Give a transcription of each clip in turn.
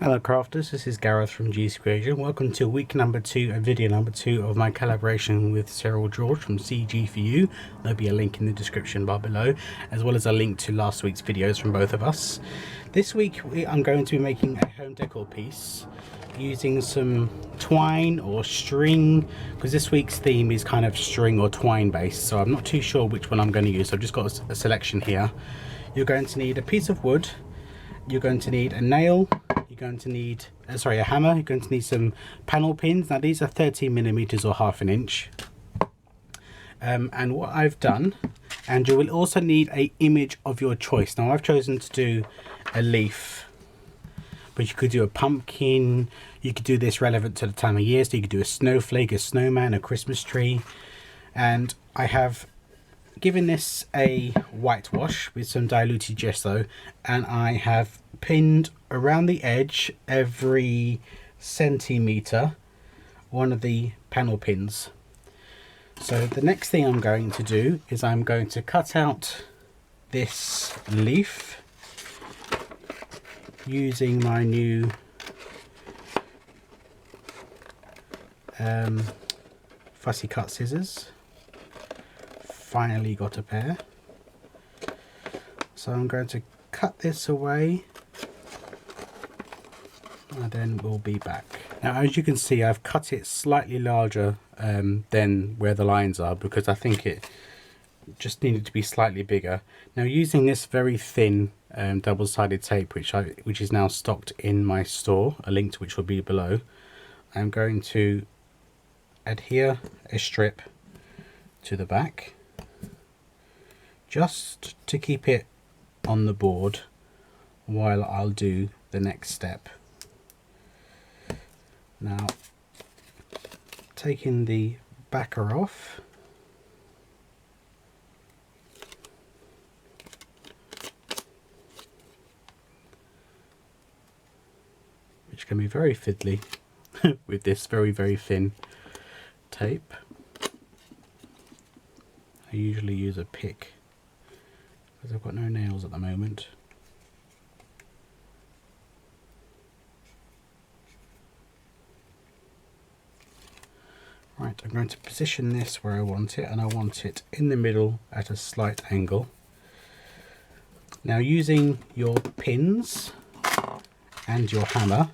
Hello crafters, this is Gareth from CeeGee4u. Welcome to week number 2 and video number 2 of my collaboration with Cheryl George from CeeGee4u. There'll be a link in the description bar below, as well as a link to last week's videos from both of us. This week I'm going to be making a home decor piece using some twine or string, because this week's theme is kind of string or twine based, so I'm not too sure which one I'm going to use. So I've just got a selection here. You're going to need a piece of wood, you're going to need a nail, you're going to need a hammer, you're going to need some panel pins. Now these are 13mm or half an inch. And what I've done, and you will also need a image of your choice. Now I've chosen to do a leaf, but you could do a pumpkin, you could do this relevant to the time of year, so you could do a snowflake, a snowman, a Christmas tree. And I have given this a whitewash with some diluted gesso, and I have pinned around the edge every centimetre one of the panel pins. So the next thing I'm going to do is I'm going to cut out this leaf using my new fussy cut scissors. Finally got a pair. So I'm going to cut this away and then we'll be back. Now as you can see, I've cut it slightly larger than where the lines are, because I think it just needed to be slightly bigger. Now using this very thin double-sided tape, which is now stocked in my store, a link to which will be below, I'm going to adhere a strip to the back just to keep it on the board while I'll do the next step. Now, taking the backer off, which can be very fiddly with this very thin tape. I usually use a pick because I've got no nails at the moment. Right, I'm going to position this where I want it, and I want it in the middle at a slight angle. Now using your pins and your hammer,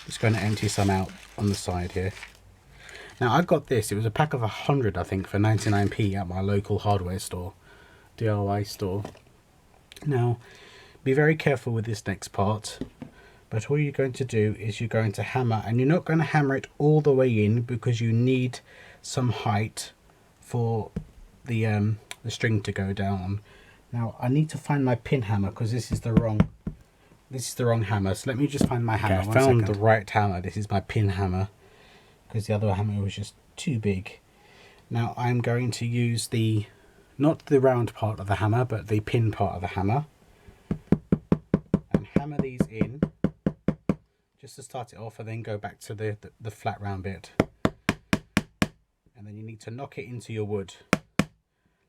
just going to empty some out on the side here. Now I got this, it was a pack of 100 I think for 99p at my local hardware store, DIY store. Now be very careful with this next part, but all you're going to do is you're going to hammer, and you're not going to hammer it all the way in because you need some height for the string to go down. Now I need to find my pin hammer because this is the wrong hammer, so let me just find my hammer. Okay, I found the right hammer. This is my pin hammer because the other hammer was just too big. Now I'm going to use not the round part of the hammer, but the pin part of the hammer, and hammer these in just to start it off, and then go back to the flat round bit. And then you need to knock it into your wood,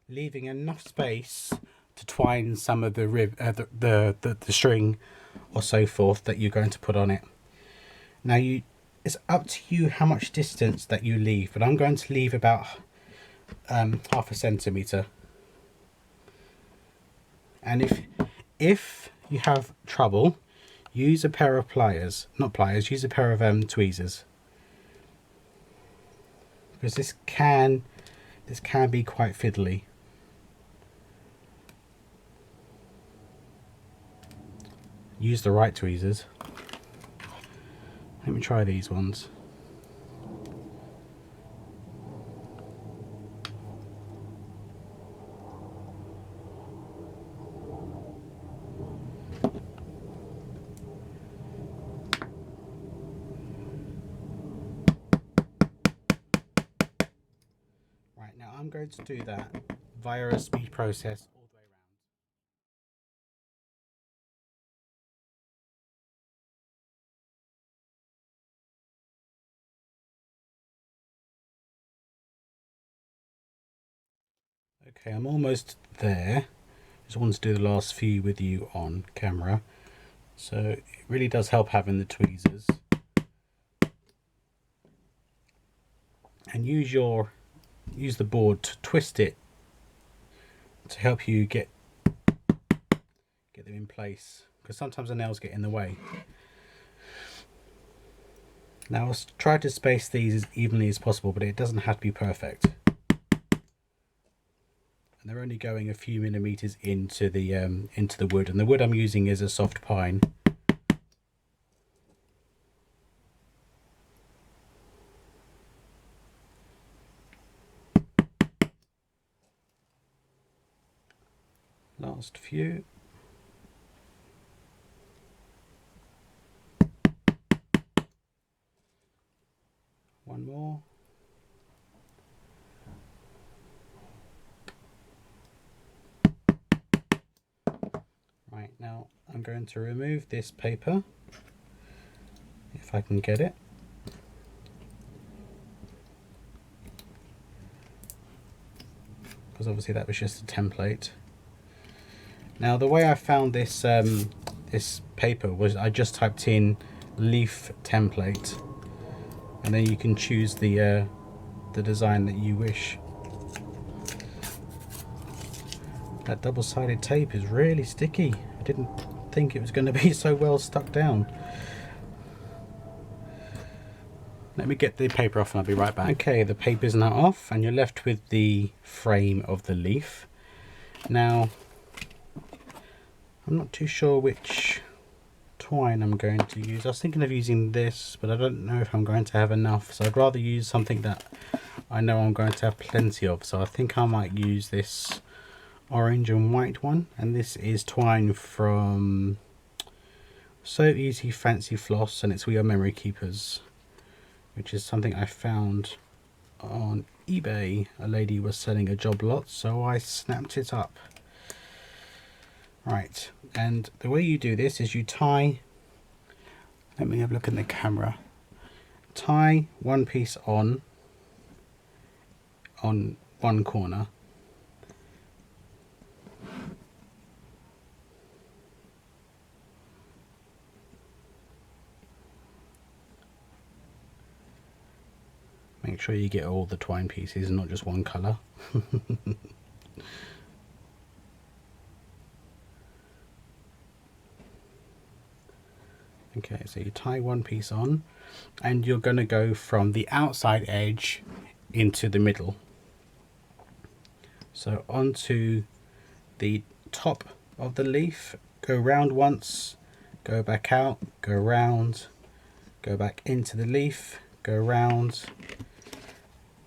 leaving enough space to twine some of the string or so forth that you're going to put on it. Now it's up to you how much distance that you leave, but I'm going to leave about half a centimetre. And if you have trouble, use a pair of pliers, use a pair of tweezers, because this can be quite fiddly. Use the right tweezers. Let me try these ones. Right, now I'm going to do that via a speed process all the way around. Okay, I'm almost there. Just wanted to do the last few with you on camera. So it really does help having the tweezers. And use the board to twist it to help you get them in place, because sometimes the nails get in the way. Now I'll try to space these as evenly as possible, but it doesn't have to be perfect. And they're only going a few millimeters into the wood, and the wood I'm using is a soft pine. Last few. One more. Right, now I'm going to remove this paper, if I can get it. Because obviously that was just a template. Now the way I found this this paper was I just typed in leaf template, and then you can choose the design that you wish. That double-sided tape is really sticky. I didn't think it was going to be so well stuck down. Let me get the paper off and I'll be right back. Okay, the paper's now off and you're left with the frame of the leaf. Now, I'm not too sure which twine I'm going to use. I was thinking of using this, but I don't know if I'm going to have enough. So I'd rather use something that I know I'm going to have plenty of. So I think I might use this orange and white one. And this is twine from CeeGee4u Fancy Floss, and it's We Are Memory Keepers, which is something I found on eBay. A lady was selling a job lot, so I snapped it up. Right, and the way you do this is you tie, let me have a look in the camera, tie one piece on one corner, make sure you get all the twine pieces and not just one colour. Okay, so you tie one piece on and you're going to go from the outside edge into the middle. So onto the top of the leaf, go round once, go back out, go round, go back into the leaf, go round,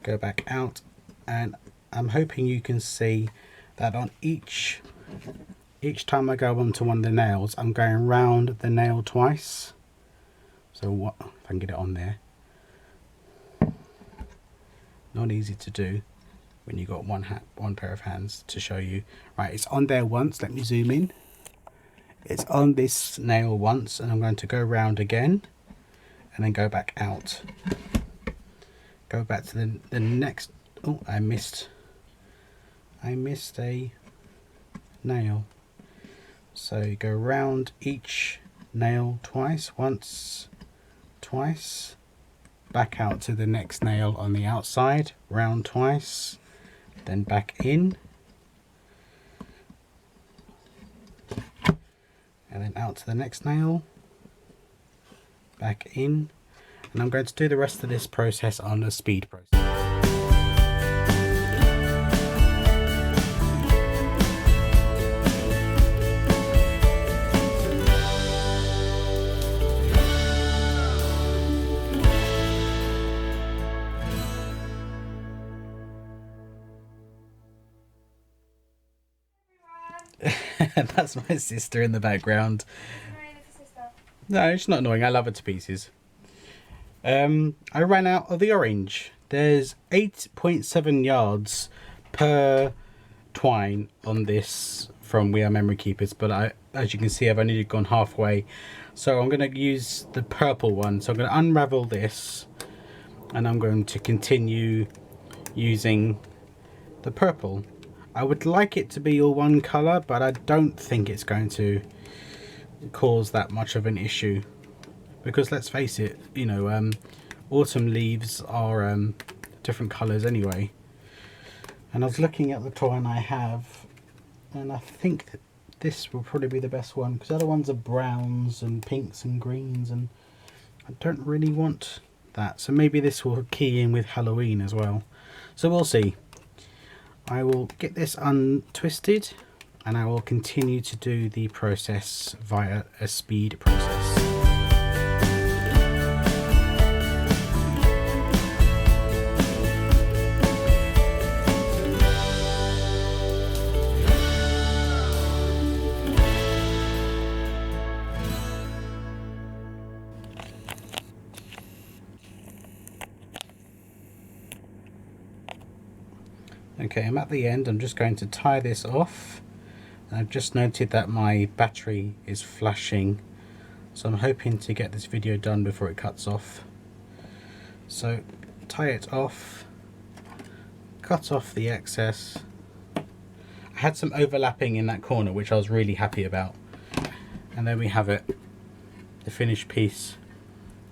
go back out, and I'm hoping you can see that on each time I go onto one of the nails, I'm going round the nail twice. So what if I can get it on there? Not easy to do when you got one pair of hands to show you. Right, it's on there once. Let me zoom in. It's on this nail once, and I'm going to go round again, and then go back out. Go back to the next. Oh, I missed a nail. So you go round each nail twice, once, twice, back out to the next nail on the outside, round twice, then back in, and then out to the next nail, back in, and I'm going to do the rest of this process on a speed process. That's my sister in the background. No, she's not annoying. I love her to pieces. I ran out of the orange. There's 8.7 yards per twine on this from We Are Memory Keepers, but as you can see, I've only gone halfway. So I'm going to use the purple one. So I'm going to unravel this, and I'm going to continue using the purple. I would like it to be all one colour, but I don't think it's going to cause that much of an issue, because let's face it, you know, autumn leaves are different colours anyway. And I was looking at the toy I have, and I think that this will probably be the best one, because the other ones are browns and pinks and greens, and I don't really want that. So maybe this will key in with Halloween as well. So we'll see. I will get this untwisted and I will continue to do the process via a speed process. Okay, I'm at the end. I'm just going to tie this off. I've just noted that my battery is flashing, so I'm hoping to get this video done before it cuts off. So tie it off, cut off the excess. I had some overlapping in that corner, which I was really happy about. And then we have it, the finished piece.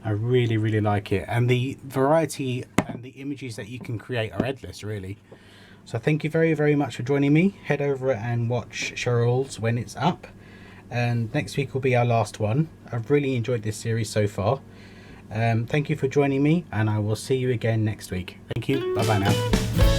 I really, really like it. And the variety and the images that you can create are endless, really. So thank you very, very much for joining me. Head over and watch Cheryl's when it's up. And next week will be our last one. I've really enjoyed this series so far. Thank you for joining me, and I will see you again next week. Thank you. Bye-bye now.